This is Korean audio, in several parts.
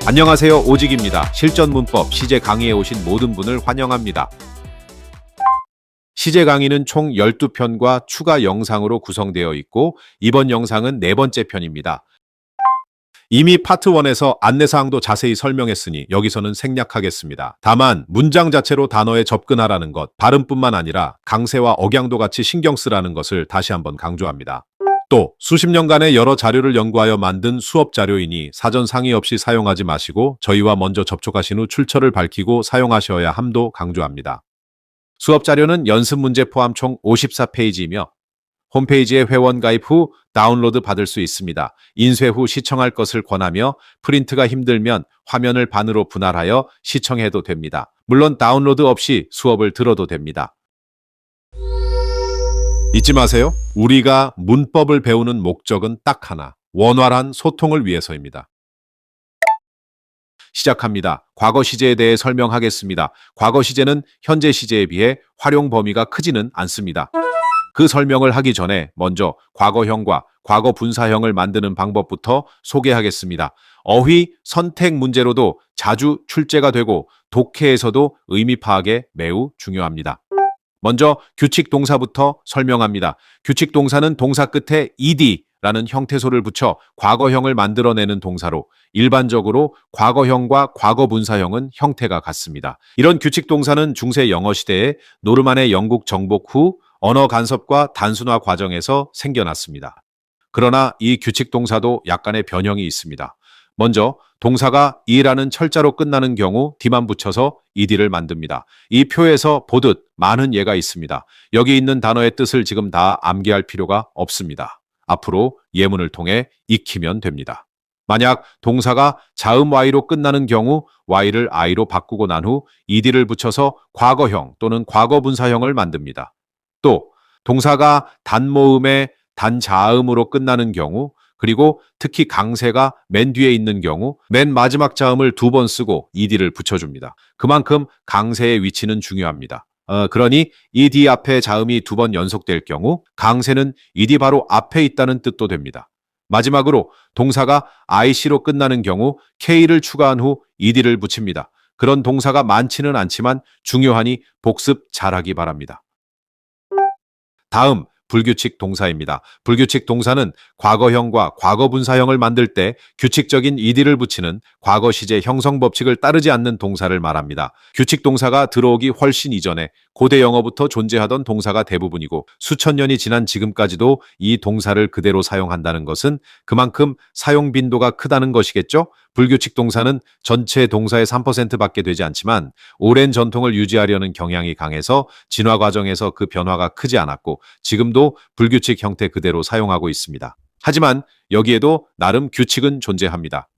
안녕하세요, 오직입니다. 실전 문법 시제 강의에 오신 모든 분을 환영합니다. 시제 강의는 총 12편과 추가 영상으로 구성되어 있고 이번 영상은 네 번째 편입니다. 이미 파트 1에서 안내사항도 자세히 설명했으니 여기서는 생략하겠습니다. 다만 문장 자체로 단어에 접근하라는 것, 발음뿐만 아니라 강세와 억양도 같이 신경 쓰라는 것을 다시 한번 강조합니다. 또 수십 년간의 여러 자료를 연구하여 만든 수업 자료이니 사전 상의 없이 사용하지 마시고 저희와 먼저 접촉하신 후 출처를 밝히고 사용하셔야 함도 강조합니다. 수업 자료는 연습 문제 포함 총 54페이지이며 홈페이지에 회원 가입 후 다운로드 받을 수 있습니다. 인쇄 후 시청할 것을 권하며 프린트가 힘들면 화면을 반으로 분할하여 시청해도 됩니다. 물론 다운로드 없이 수업을 들어도 됩니다. 잊지 마세요. 우리가 문법을 배우는 목적은 딱 하나, 원활한 소통을 위해서입니다. 시작합니다. 과거 시제에 대해 설명하겠습니다. 과거 시제는 현재 시제에 비해 활용 범위가 크지는 않습니다. 그 설명을 하기 전에 먼저 과거형과 과거 분사형을 만드는 방법부터 소개하겠습니다. 어휘, 선택 문제로도 자주 출제가 되고 독해에서도 의미 파악에 매우 중요합니다. 먼저 규칙 동사부터 설명합니다. 규칙 동사는 동사 끝에 ed라는 형태소를 붙여 과거형을 만들어내는 동사로 일반적으로 과거형과 과거분사형은 형태가 같습니다. 이런 규칙 동사는 중세 영어 시대에 노르만의 영국 정복 후 언어 간섭과 단순화 과정에서 생겨났습니다. 그러나 이 규칙 동사도 약간의 변형이 있습니다. 먼저 동사가 이라는 철자로 끝나는 경우 d만 붙여서 ed를 만듭니다. 이 표에서 보듯 많은 예가 있습니다. 여기 있는 단어의 뜻을 지금 다 암기할 필요가 없습니다. 앞으로 예문을 통해 익히면 됩니다. 만약 동사가 자음 y로 끝나는 경우 y를 i로 바꾸고 난 후 ed를 붙여서 과거형 또는 과거분사형을 만듭니다. 또 동사가 단모음의 단자음으로 끝나는 경우 그리고 특히 강세가 맨 뒤에 있는 경우 맨 마지막 자음을 2번 쓰고 ed를 붙여줍니다. 그만큼 강세의 위치는 중요합니다. 그러니 ed 앞에 자음이 2번 연속될 경우 강세는 ed 바로 앞에 있다는 뜻도 됩니다. 마지막으로 동사가 IC로 끝나는 경우 K를 추가한 후 ed를 붙입니다. 그런 동사가 많지는 않지만 중요하니 복습 잘하기 바랍니다. 다음 불규칙 동사입니다. 불규칙 동사는 과거형과 과거분사형을 만들 때 규칙적인 ed를 붙이는 과거 시제 형성 법칙을 따르지 않는 동사를 말합니다. 규칙 동사가 들어오기 훨씬 이전에 고대 영어부터 존재하던 동사가 대부분이고 수천 년이 지난 지금까지도 이 동사를 그대로 사용한다는 것은 그만큼 사용 빈도가 크다는 것이겠죠? 불규칙 동사는 전체 동사의 3%밖에 되지 않지만 오랜 전통을 유지하려는 경향이 강해서 진화 과정에서 그 변화가 크지 않았고 지금도 불규칙 형태 그대로 사용하고 있습니다. 하지만 여기에도 나름 규칙은 존재합니다.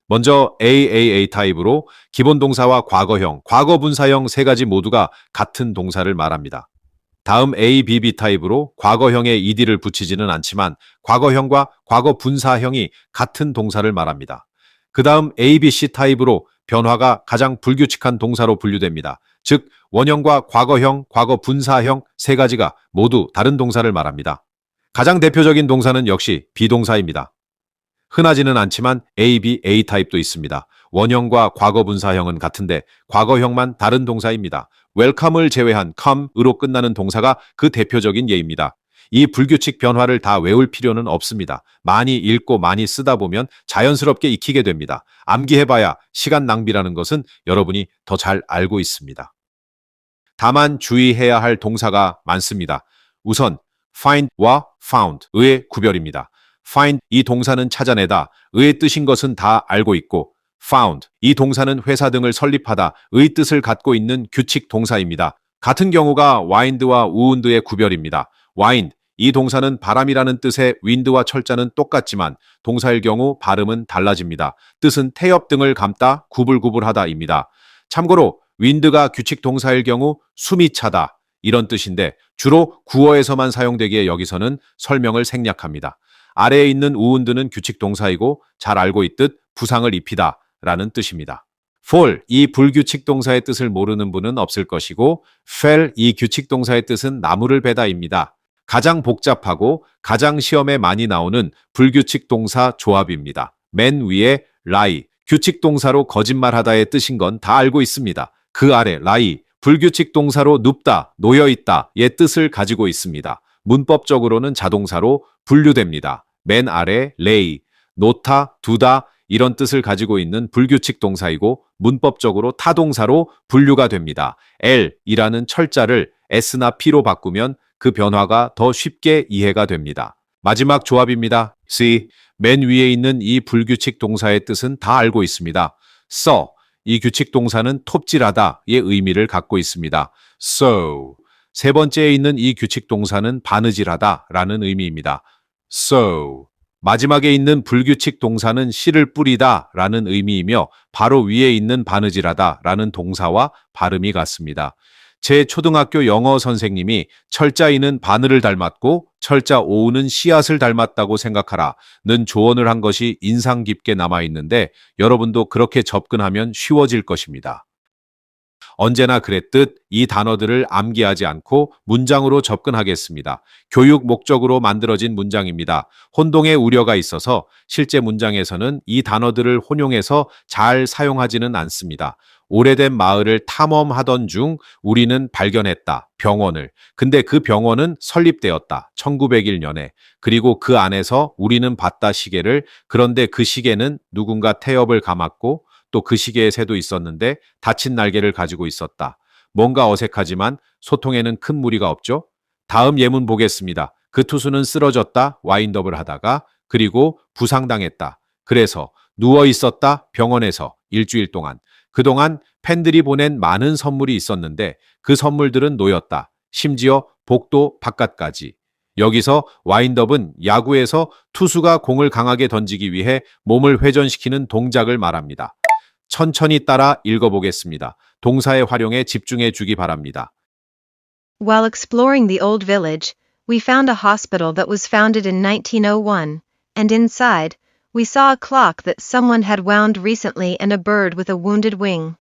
먼저 AAA 타입으로 기본 동사와 과거형, 과거분사형 세 가지 모두가 같은 동사를 말합니다. 다음 ABB 타입으로 과거형에 ed를 붙이지는 않지만 과거형과 과거분사형이 같은 동사를 말합니다. 그 다음 ABC 타입으로 변화가 가장 불규칙한 동사로 분류됩니다. 즉 원형과 과거형, 과거분사형 세 가지가 모두 다른 동사를 말합니다. 가장 대표적인 동사는 역시 비동사입니다. 흔하지는 않지만 ABA 타입도 있습니다. 원형과 과거분사형은 같은데 과거형만 다른 동사입니다. welcome을 제외한 come으로 끝나는 동사가 그 대표적인 예입니다. 이 불규칙 변화를 다 외울 필요는 없습니다. 많이 읽고 많이 쓰다 보면 자연스럽게 익히게 됩니다. 암기해봐야 시간 낭비라는 것은 여러분이 더 잘 알고 있습니다. 다만 주의해야 할 동사가 많습니다. 우선 find와 found의 구별입니다. find 이 동사는 찾아내다, 의 뜻인 것은 다 알고 있고 found 이 동사는 회사 등을 설립하다, 의 뜻을 갖고 있는 규칙 동사입니다. 같은 경우가 wind와 would의 구별입니다. wind 이 동사는 바람이라는 뜻의 wind와 철자는 똑같지만 동사일 경우 발음은 달라집니다. 뜻은 태엽 등을 감다, 구불구불하다입니다. 참고로 wind가 규칙 동사일 경우 숨이 차다 이런 뜻인데 주로 구어에서만 사용되기에 여기서는 설명을 생략합니다. 아래에 있는 would는 규칙 동사이고 잘 알고 있듯 부상을 입히다 라는 뜻입니다. fall 이 불규칙 동사의 뜻을 모르는 분은 없을 것이고 fell 이 규칙 동사의 뜻은 나무를 베다입니다. 가장 복잡하고 가장 시험에 많이 나오는 불규칙 동사 조합입니다. 맨 위에 lie 규칙 동사로 거짓말하다의 뜻인 건 다 알고 있습니다. 그 아래 lie, 불규칙 동사로 눕다, 놓여있다의 뜻을 가지고 있습니다. 문법적으로는 자동사로 분류됩니다. 맨 아래 lay, 놓다, 두다 이런 뜻을 가지고 있는 불규칙 동사이고 문법적으로 타동사로 분류가 됩니다. L이라는 철자를 S나 P로 바꾸면 그 변화가 더 쉽게 이해가 됩니다. 마지막 조합입니다. C. 맨 위에 있는 이 불규칙 동사의 뜻은 다 알고 있습니다. 써. 이 규칙 동사는 톱질하다의 의미를 갖고 있습니다. So. 세 번째에 있는 이 규칙 동사는 바느질하다라는 의미입니다. So. 마지막에 있는 불규칙 동사는 씨를 뿌리다라는 의미이며 바로 위에 있는 바느질하다라는 동사와 발음이 같습니다. 제 초등학교 영어 선생님이 철자이는 바늘을 닮았고 철자 오우는 씨앗을 닮았다고 생각하라는 조언을 한 것이 인상 깊게 남아 있는데 여러분도 그렇게 접근하면 쉬워질 것입니다. 언제나 그랬듯 이 단어들을 암기하지 않고 문장으로 접근하겠습니다. 교육 목적으로 만들어진 문장입니다. 혼동의 우려가 있어서 실제 문장에서는 이 단어들을 혼용해서 잘 사용하지는 않습니다. 오래된 마을을 탐험하던 중 우리는 발견했다. 병원을. 근데 그 병원은 설립되었다. 1901년에. 그리고 그 안에서 우리는 봤다 시계를. 그런데 그 시계는 누군가 태엽을 감았고 또 그 시계에 새도 있었는데 닫힌 날개를 가지고 있었다. 뭔가 어색하지만 소통에는 큰 무리가 없죠? 다음 예문 보겠습니다. 그 투수는 쓰러졌다. 와인더블 하다가 그리고 부상당했다. 그래서 누워 있었다. 병원에서 일주일 동안. 그동안 팬들이 보낸 많은 선물이 있었는데 그 선물들은 놓였다. 심지어 복도 바깥까지. 여기서 와인더블은 야구에서 투수가 공을 강하게 던지기 위해 몸을 회전시키는 동작을 말합니다. 천천히 따라 읽어보겠습니다. 동사의 활용에 집중해 주기 바랍니다. While exploring the old village, we found a hospital that was founded in 1901, and inside, we saw a clock that someone had wound recently and a bird with a wounded wing.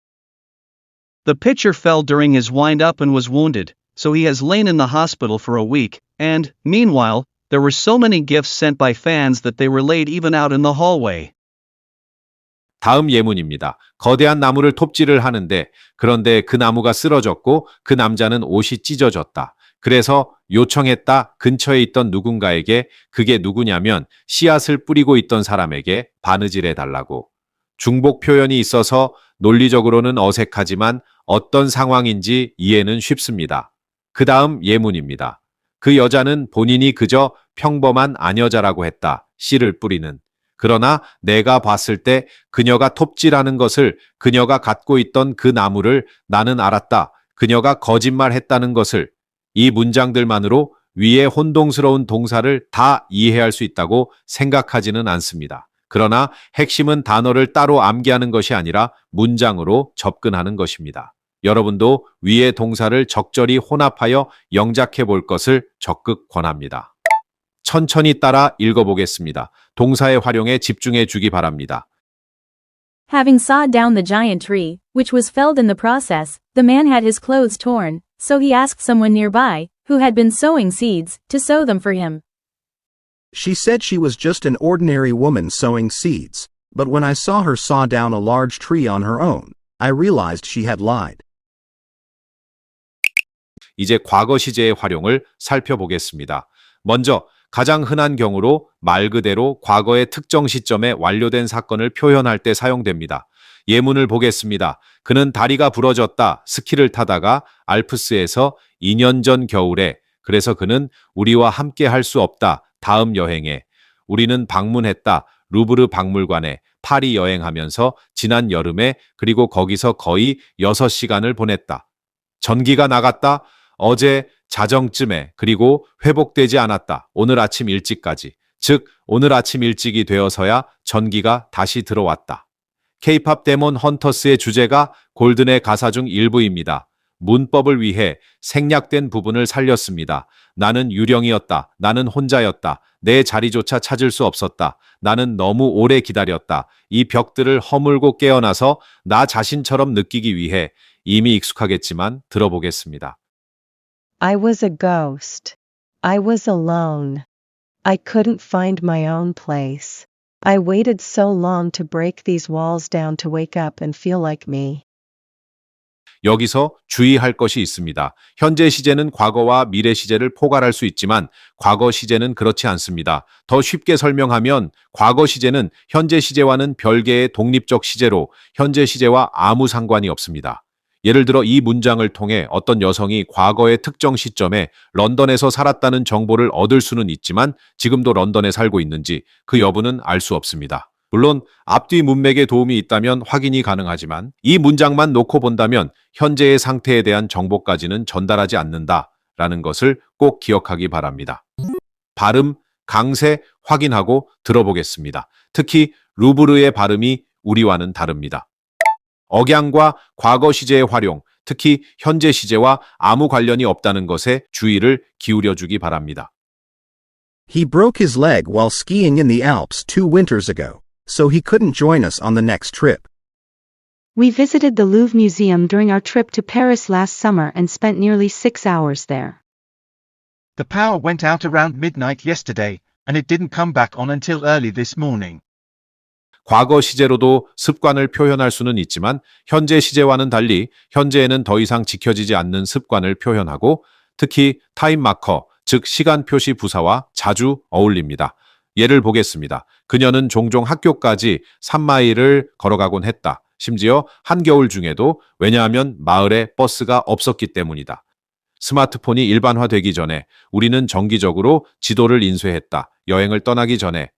The pitcher fell during his wind-up and was wounded, so he has lain in the hospital for a week, and, meanwhile, there were so many gifts sent by fans that they were laid even out in the hallway. 다음 예문입니다. 거대한 나무를 톱질을 하는데 그런데 그 나무가 쓰러졌고 그 남자는 옷이 찢어졌다. 그래서 요청했다. 근처에 있던 누군가에게 그게 누구냐면 씨앗을 뿌리고 있던 사람에게 바느질해 달라고. 중복 표현이 있어서 논리적으로는 어색하지만 어떤 상황인지 이해는 쉽습니다. 그 다음 예문입니다. 그 여자는 본인이 그저 평범한 아녀자라고 했다. 씨를 뿌리는. 그러나 내가 봤을 때 그녀가 톱질하는 것을 그녀가 갖고 있던 그 나무를 나는 알았다. 그녀가 거짓말했다는 것을 이 문장들만으로 위의 혼동스러운 동사를 다 이해할 수 있다고 생각하지는 않습니다. 그러나 핵심은 단어를 따로 암기하는 것이 아니라 문장으로 접근하는 것입니다. 여러분도 위의 동사를 적절히 혼합하여 영작해 볼 것을 적극 권합니다. 천천히 따라 읽어보겠습니다. 동사의 활용에 집중해 주기 바랍니다. Having sawed down the giant tree, which was felled in the process, the man had his clothes torn, so he asked someone nearby, who had been sowing seeds, to sow them for him. She said she was just an ordinary woman sowing seeds, but when I saw her saw down a large tree on her own, I realized she had lied. 이제 과거 시제의 활용을 살펴보겠습니다. 먼저 가장 흔한 경우로 말 그대로 과거의 특정 시점에 완료된 사건을 표현할 때 사용됩니다. 예문을 보겠습니다. 그는 다리가 부러졌다. 스키를 타다가 알프스에서 2년 전 겨울에. 그래서 그는 우리와 함께 할 수 없다. 다음 여행에. 우리는 방문했다. 루브르 박물관에. 파리 여행하면서 지난 여름에 그리고 거기서 거의 6시간을 보냈다. 전기가 나갔다. 어제 자정쯤에 그리고 회복되지 않았다. 오늘 아침 일찍까지. 즉 오늘 아침 일찍이 되어서야 전기가 다시 들어왔다. K-팝 데몬 헌터스의 주제가 골든의 가사 중 일부입니다. 문법을 위해 생략된 부분을 살렸습니다. 나는 유령이었다. 나는 혼자였다. 내 자리조차 찾을 수 없었다. 나는 너무 오래 기다렸다. 이 벽들을 허물고 깨어나서 나 자신처럼 느끼기 위해 이미 익숙하겠지만 들어보겠습니다. I was a ghost. I was alone. I couldn't find my own place. I waited so long to break these walls down to wake up and feel like me. 여기서 주의할 것이 있습니다. 현재 시제는 과거와 미래 시제를 포괄할 수 있지만 과거 시제는 그렇지 않습니다. 더 쉽게 설명하면 과거 시제는 현재 시제와는 별개의 독립적 시제로 현재 시제와 아무 상관이 없습니다. 예를 들어 이 문장을 통해 어떤 여성이 과거의 특정 시점에 런던에서 살았다는 정보를 얻을 수는 있지만 지금도 런던에 살고 있는지 그 여부는 알 수 없습니다. 물론 앞뒤 문맥에 도움이 있다면 확인이 가능하지만 이 문장만 놓고 본다면 현재의 상태에 대한 정보까지는 전달하지 않는다라는 것을 꼭 기억하기 바랍니다. 발음, 강세 확인하고 들어보겠습니다. 특히 루브르의 발음이 우리와는 다릅니다. 억양과 과거 시제의 활용, 특히 현재 시제와 아무 관련이 없다는 것에 주의를 기울여 주기 바랍니다. He broke his leg while skiing in the Alps 2 winters ago, so he couldn't join us on the next trip. We visited the Louvre Museum during our trip to Paris last summer and spent nearly 6 hours there. The power went out around midnight yesterday, and it didn't come back on until early this morning. 과거 시제로도 습관을 표현할 수는 있지만 현재 시제와는 달리 현재에는 더 이상 지켜지지 않는 습관을 표현하고 특히 타임 마커, 즉 시간 표시 부사와 자주 어울립니다. 예를 보겠습니다. 그녀는 종종 학교까지 3마일을 걸어가곤 했다. 심지어 한겨울 중에도 왜냐하면 마을에 버스가 없었기 때문이다. 스마트폰이 일반화되기 전에 우리는 정기적으로 지도를 인쇄했다. 여행을 떠나기 전에.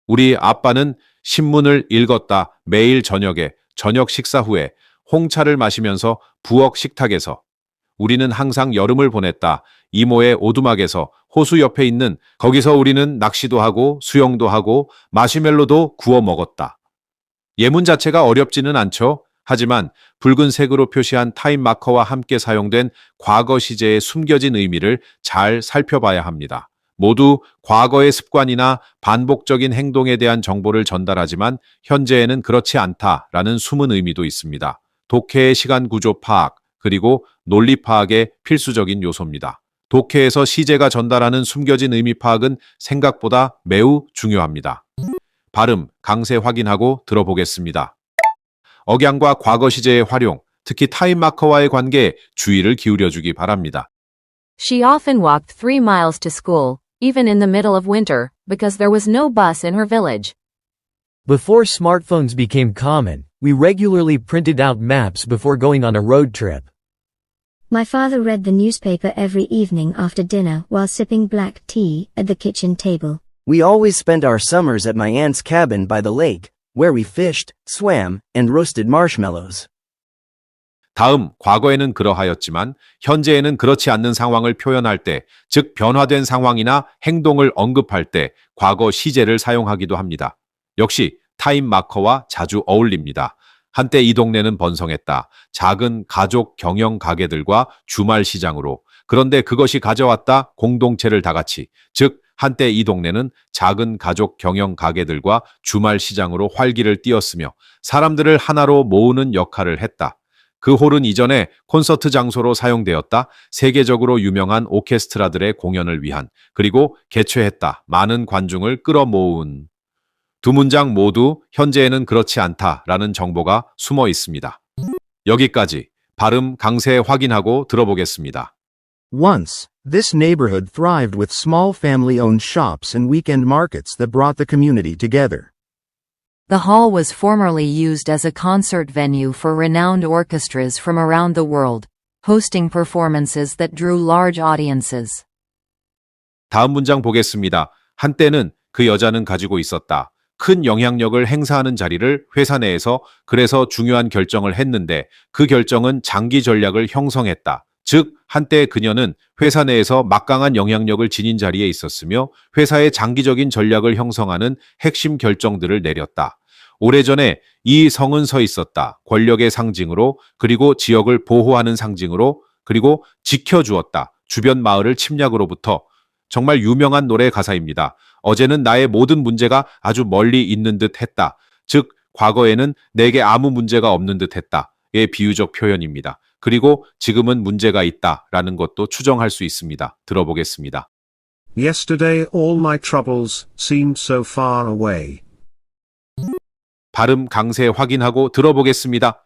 우리 아빠는 신문을 읽었다. 매일 저녁에, 저녁 식사 후에, 홍차를 마시면서 부엌 식탁에서. 우리는 항상 여름을 보냈다. 이모의 오두막에서 호수 옆에 있는 거기서 우리는 낚시도 하고 수영도 하고 마시멜로도 구워 먹었다. 예문 자체가 어렵지는 않죠. 하지만 붉은색으로 표시한 타임 마커와 함께 사용된 과거 시제의 숨겨진 의미를 잘 살펴봐야 합니다. 모두 과거의 습관이나 반복적인 행동에 대한 정보를 전달하지만 현재에는 그렇지 않다라는 숨은 의미도 있습니다. 독해의 시간 구조 파악, 그리고 논리 파악의 필수적인 요소입니다. 독해에서 시제가 전달하는 숨겨진 의미 파악은 생각보다 매우 중요합니다. 발음, 강세 확인하고 들어보겠습니다. 억양과 과거 시제의 활용, 특히 타임 마커와의 관계에 주의를 기울여 주기 바랍니다. She often walked 3 miles to school, even in the middle of winter, because there was no bus in her village. Before smartphones became common, we regularly printed out maps before going on a road trip. My father read the newspaper every evening after dinner while sipping black tea at the kitchen table. We always spent our summers at my aunt's cabin by the lake, where we fished, swam, and roasted marshmallows. 다음, 과거에는 그러하였지만 현재에는 그렇지 않는 상황을 표현할 때, 즉 변화된 상황이나 행동을 언급할 때 과거 시제를 사용하기도 합니다. 역시 타임 마커와 자주 어울립니다. 한때 이 동네는 번성했다. 작은 가족 경영 가게들과 주말 시장으로. 그런데 그것이 가져왔다. 공동체를 다 같이. 즉 한때 이 동네는 작은 가족 경영 가게들과 주말 시장으로 활기를 띠었으며 사람들을 하나로 모으는 역할을 했다. 그 홀은 이전에 콘서트 장소로 사용되었다. 세계적으로 유명한 오케스트라들의 공연을 위한, 그리고 개최했다. 많은 관중을 끌어모은. 두 문장 모두 현재에는 그렇지 않다라는 정보가 숨어 있습니다. 여기까지 발음 강세 확인하고 들어보겠습니다. Once, this neighborhood thrived with small family-owned shops and weekend markets that brought the community together. The hall was formerly used as a concert venue for renowned orchestras from around the world, hosting performances that drew large audiences. 다음 문장 보겠습니다. 한때는 그 여자는 가지고 있었다. 큰 영향력을 행사하는 자리를 회사 내에서 그래서 중요한 결정을 했는데 그 결정은 장기 전략을 형성했다. 즉, 한때 그녀는 회사 내에서 막강한 영향력을 지닌 자리에 있었으며 회사의 장기적인 전략을 형성하는 핵심 결정들을 내렸다. 오래전에 이 성은 서 있었다. 권력의 상징으로, 그리고 지역을 보호하는 상징으로, 그리고 지켜주었다. 주변 마을을 침략으로부터. 정말 유명한 노래 가사입니다. 어제는 나의 모든 문제가 아주 멀리 있는 듯 했다. 즉, 과거에는 내게 아무 문제가 없는 듯 했다. 의 비유적 표현입니다. 그리고 지금은 문제가 있다. 라는 것도 추정할 수 있습니다. 들어보겠습니다. Yesterday all my troubles seemed so far away. 발음 강세 확인하고 들어보겠습니다.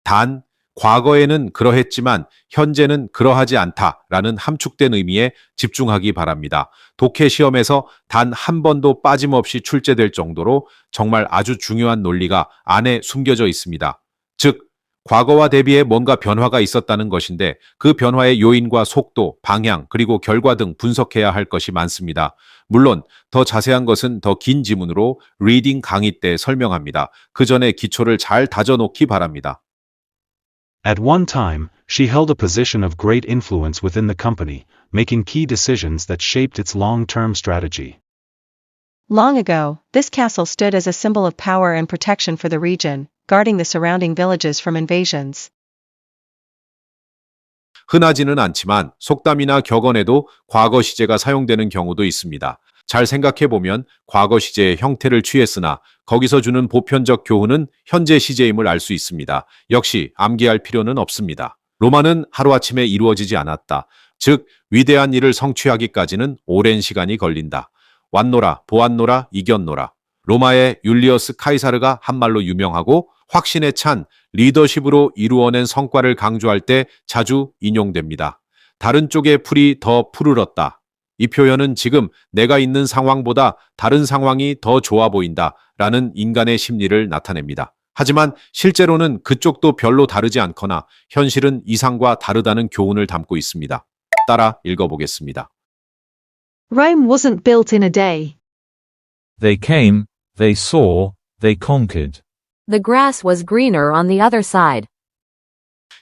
단, 과거에는 그러했지만 현재는 그러하지 않다라는 함축된 의미에 집중하기 바랍니다. 독해 시험에서 단 한 번도 빠짐없이 출제될 정도로 정말 아주 중요한 논리가 안에 숨겨져 있습니다. 즉, 과거와 대비해 뭔가 변화가 있었다는 것인데 그 변화의 요인과 속도, 방향, 그리고 결과 등 분석해야 할 것이 많습니다. 물론 더 자세한 것은 더 긴 지문으로 리딩 강의 때 설명합니다. 그 전에 기초를 잘 다져놓기 바랍니다. At one time, she held a position of great influence within the company, making key decisions that shaped its long-term strategy. Long ago, this castle stood as a symbol of power and protection for the region, guarding the surrounding villages from invasions. 흔하지는 않지만 속담이나 격언에도 과거 시제가 사용되는 경우도 있습니다. 잘 생각해보면 과거 시제의 형태를 취했으나 거기서 주는 보편적 교훈은 현재 시제임을 알 수 있습니다. 역시 암기할 필요는 없습니다. 로마는 하루아침에 이루어지지 않았다. 즉, 위대한 일을 성취하기까지는 오랜 시간이 걸린다. 왔노라, 보았노라, 이겼노라. 로마의 율리어스 카이사르가 한 말로 유명하고 확신에 찬 리더십으로 이루어낸 성과를 강조할 때 자주 인용됩니다. 다른 쪽의 풀이 더 푸르렀다. 이 표현은 지금 내가 있는 상황보다 다른 상황이 더 좋아 보인다 라는 인간의 심리를 나타냅니다. 하지만 실제로는 그쪽도 별로 다르지 않거나 현실은 이상과 다르다는 교훈을 담고 있습니다. 따라 읽어보겠습니다. Rome wasn't built in a day. They came, they saw, they conquered. The grass was greener on the other side.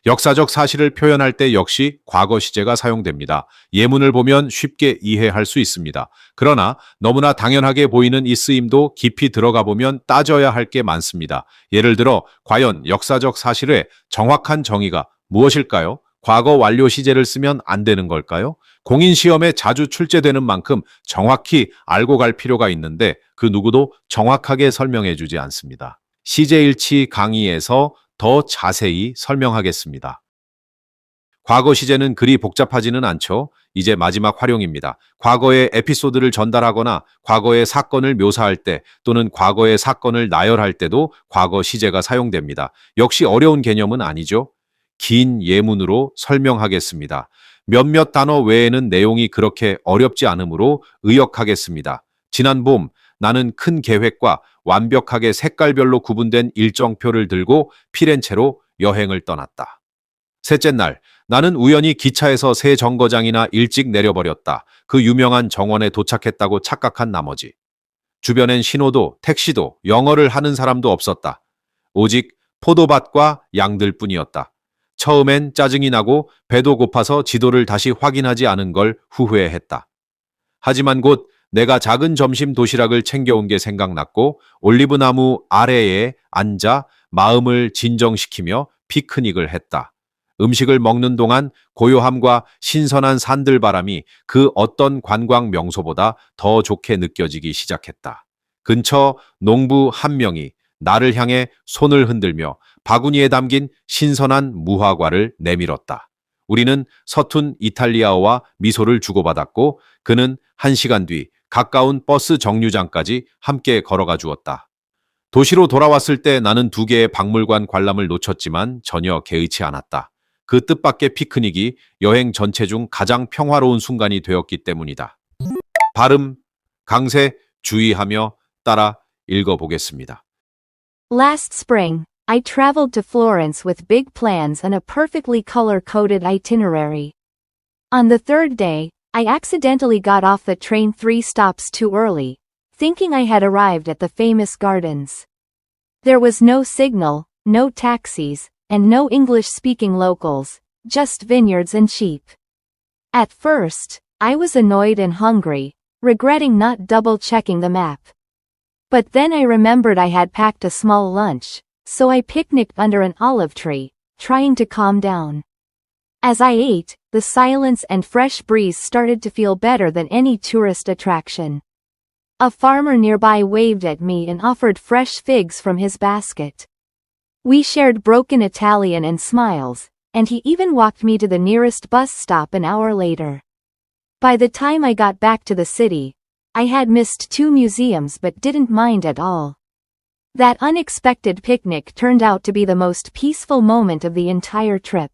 역사적 사실을 표현할 때 역시 과거 시제가 사용됩니다. 예문을 보면 쉽게 이해할 수 있습니다. 그러나 너무나 당연하게 보이는 이 쓰임도 깊이 들어가 보면 따져야 할 게 많습니다. 예를 들어 과연 역사적 사실의 정확한 정의가 무엇일까요? 과거 완료 시제를 쓰면 안 되는 걸까요? 공인시험에 자주 출제되는 만큼 정확히 알고 갈 필요가 있는데 그 누구도 정확하게 설명해 주지 않습니다. 시제일치 강의에서 더 자세히 설명하겠습니다. 과거 시제는 그리 복잡하지는 않죠. 이제 마지막 활용입니다. 과거의 에피소드를 전달하거나 과거의 사건을 묘사할 때 또는 과거의 사건을 나열할 때도 과거 시제가 사용됩니다. 역시 어려운 개념은 아니죠. 긴 예문으로 설명하겠습니다. 몇몇 단어 외에는 내용이 그렇게 어렵지 않으므로 의역하겠습니다. 지난 봄 나는 큰 계획과 완벽하게 색깔별로 구분된 일정표를 들고 피렌체로 여행을 떠났다. 셋째 날, 나는 우연히 기차에서 새 정거장이나 일찍 내려버렸다. 그 유명한 정원에 도착했다고 착각한 나머지. 주변엔 신호도 택시도 영어를 하는 사람도 없었다. 오직 포도밭과 양들 뿐이었다. 처음엔 짜증이 나고 배도 고파서 지도를 다시 확인하지 않은 걸 후회했다. 하지만 곧 내가 작은 점심 도시락을 챙겨온 게 생각났고 올리브나무 아래에 앉아 마음을 진정시키며 피크닉을 했다. 음식을 먹는 동안 고요함과 신선한 산들바람이 그 어떤 관광 명소보다 더 좋게 느껴지기 시작했다. 근처 농부 한 명이 나를 향해 손을 흔들며 바구니에 담긴 신선한 무화과를 내밀었다. 우리는 서툰 이탈리아어와 미소를 주고받았고 그는 1시간 뒤 가까운 버스 정류장까지 함께 걸어가 주었다. 도시로 돌아왔을 때 나는 2개의 박물관 관람을 놓쳤지만 전혀 개의치 않았다. 그 뜻밖의 피크닉이 여행 전체 중 가장 평화로운 순간이 되었기 때문이다. 발음, 강세 주의하며 따라 읽어보겠습니다. Last spring, I traveled to Florence with big plans and a perfectly color-coded itinerary. On the third day, I accidentally got off the train 3 stops too early, thinking I had arrived at the famous gardens. There was no signal, no taxis, and no English-speaking locals, just vineyards and sheep. At first, I was annoyed and hungry, regretting not double-checking the map. But then I remembered I had packed a small lunch, so I picnicked under an olive tree, trying to calm down. As I ate, the silence and fresh breeze started to feel better than any tourist attraction. A farmer nearby waved at me and offered fresh figs from his basket. We shared broken Italian and smiles, and he even walked me to the nearest bus stop an hour later. By the time I got back to the city, I had missed 2 museums but didn't mind at all. That unexpected picnic turned out to be the most peaceful moment of the entire trip.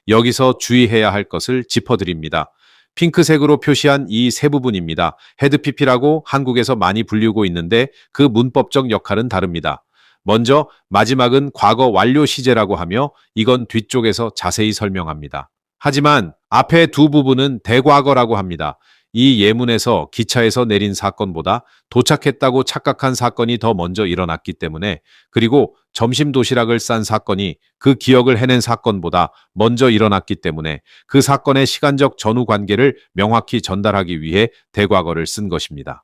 여기서 주의해야 할 것을 짚어드립니다. 핑크색으로 표시한 이 세 부분입니다. 헤드피피라고 한국에서 많이 불리고 있는데 그 문법적 역할은 다릅니다. 먼저 마지막은 과거 완료 시제라고 하며 이건 뒤쪽에서 자세히 설명합니다. 하지만 앞에 두 부분은 대과거라고 합니다. 이 예문에서 기차에서 내린 사건보다 도착했다고 착각한 사건이 더 먼저 일어났기 때문에, 그리고 점심 도시락을 싼 사건이 그 기억을 해낸 사건보다 먼저 일어났기 때문에 그 사건의 시간적 전후 관계를 명확히 전달하기 위해 대과거를 쓴 것입니다.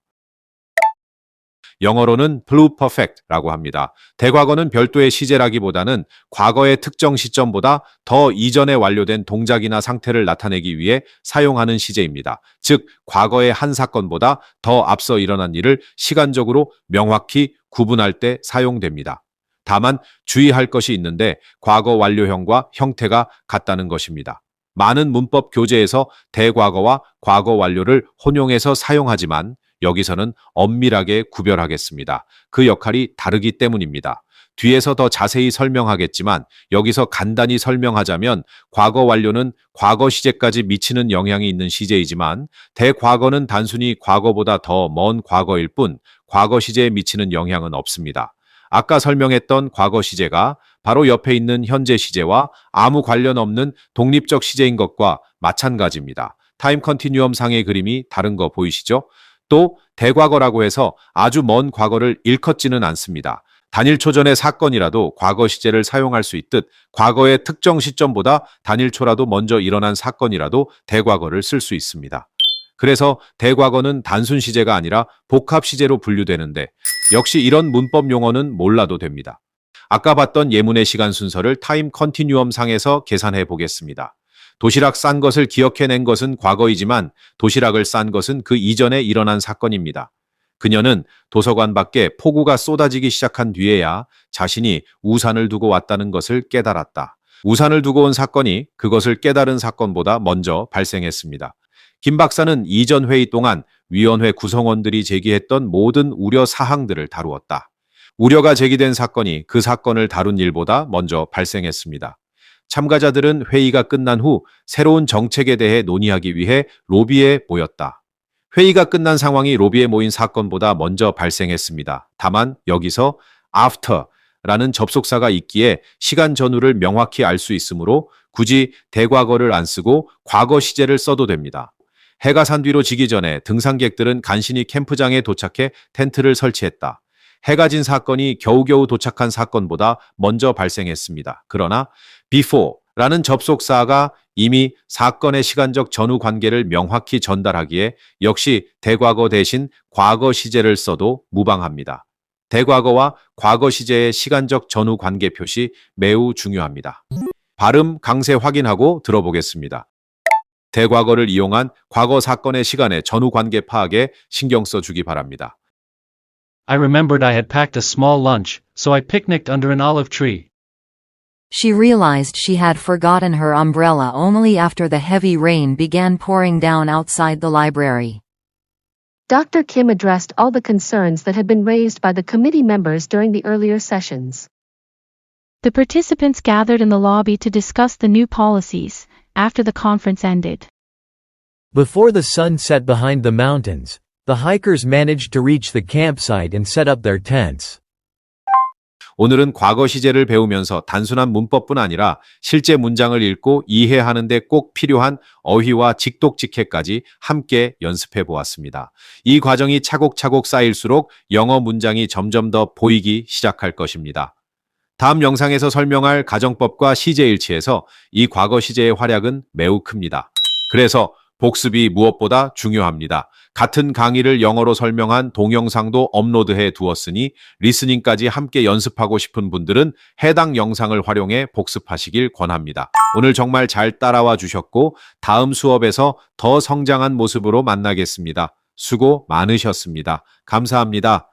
영어로는 pluperfect라고 합니다. 대과거는 별도의 시제라기보다는 과거의 특정 시점보다 더 이전에 완료된 동작이나 상태를 나타내기 위해 사용하는 시제입니다. 즉, 과거의 한 사건보다 더 앞서 일어난 일을 시간적으로 명확히 구분할 때 사용됩니다. 다만 주의할 것이 있는데 과거 완료형과 형태가 같다는 것입니다. 많은 문법 교재에서 대과거와 과거 완료를 혼용해서 사용하지만 여기서는 엄밀하게 구별하겠습니다. 그 역할이 다르기 때문입니다. 뒤에서 더 자세히 설명하겠지만 여기서 간단히 설명하자면 과거 완료는 과거 시제까지 미치는 영향이 있는 시제이지만 대과거는 단순히 과거보다 더 먼 과거일 뿐 과거 시제에 미치는 영향은 없습니다. 아까 설명했던 과거 시제가 바로 옆에 있는 현재 시제와 아무 관련 없는 독립적 시제인 것과 마찬가지입니다. 타임 컨티뉴엄 상의 그림이 다른 거 보이시죠? 또 대과거라고 해서 아주 먼 과거를 일컫지는 않습니다. 단일초 전의 사건이라도 과거 시제를 사용할 수 있듯 과거의 특정 시점보다 단일초라도 먼저 일어난 사건이라도 대과거를 쓸 수 있습니다. 그래서 대과거는 단순 시제가 아니라 복합 시제로 분류되는데 역시 이런 문법 용어는 몰라도 됩니다. 아까 봤던 예문의 시간 순서를 타임 컨티뉴엄 상에서 계산해 보겠습니다. 도시락 싼 것을 기억해낸 것은 과거이지만 도시락을 싼 것은 그 이전에 일어난 사건입니다. 그녀는 도서관 밖에 폭우가 쏟아지기 시작한 뒤에야 자신이 우산을 두고 왔다는 것을 깨달았다. 우산을 두고 온 사건이 그것을 깨달은 사건보다 먼저 발생했습니다. 김 박사는 이전 회의 동안 위원회 구성원들이 제기했던 모든 우려 사항들을 다루었다. 우려가 제기된 사건이 그 사건을 다룬 일보다 먼저 발생했습니다. 참가자들은 회의가 끝난 후 새로운 정책에 대해 논의하기 위해 로비에 모였다. 회의가 끝난 상황이 로비에 모인 사건보다 먼저 발생했습니다. 다만 여기서 after라는 접속사가 있기에 시간 전후를 명확히 알 수 있으므로 굳이 대과거를 안 쓰고 과거 시제를 써도 됩니다. 해가 산 뒤로 지기 전에 등산객들은 간신히 캠프장에 도착해 텐트를 설치했다. 해가 진 사건이 겨우겨우 도착한 사건보다 먼저 발생했습니다. 그러나 before라는 접속사가 이미 사건의 시간적 전후 관계를 명확히 전달하기에 역시 대과거 대신 과거 시제를 써도 무방합니다. 대과거와 과거 시제의 시간적 전후 관계 표시 매우 중요합니다. 발음 강세 확인하고 들어보겠습니다. 대과거를 이용한 과거 사건의 시간의 전후 관계 파악에 신경 써주기 바랍니다. I remembered I had packed a small lunch, so I picnicked under an olive tree. She realized she had forgotten her umbrella only after the heavy rain began pouring down outside the library. Dr. Kim addressed all the concerns that had been raised by the committee members during the earlier sessions. The participants gathered in the lobby to discuss the new policies after the conference ended. Before the sun set behind the mountains, the hikers managed to reach the campsite and set up their tents. 오늘은 과거 시제를 배우면서 단순한 문법뿐 아니라 실제 문장을 읽고 이해하는 데 꼭 필요한 어휘와 직독직해까지 함께 연습해 보았습니다. 이 과정이 차곡차곡 쌓일수록 영어 문장이 점점 더 보이기 시작할 것입니다. 다음 영상에서 설명할 가정법과 시제일치에서 이 과거 시제의 활약은 매우 큽니다. 그래서 복습이 무엇보다 중요합니다. 같은 강의를 영어로 설명한 동영상도 업로드해 두었으니 리스닝까지 함께 연습하고 싶은 분들은 해당 영상을 활용해 복습하시길 권합니다. 오늘 정말 잘 따라와 주셨고 다음 수업에서 더 성장한 모습으로 만나겠습니다. 수고 많으셨습니다. 감사합니다.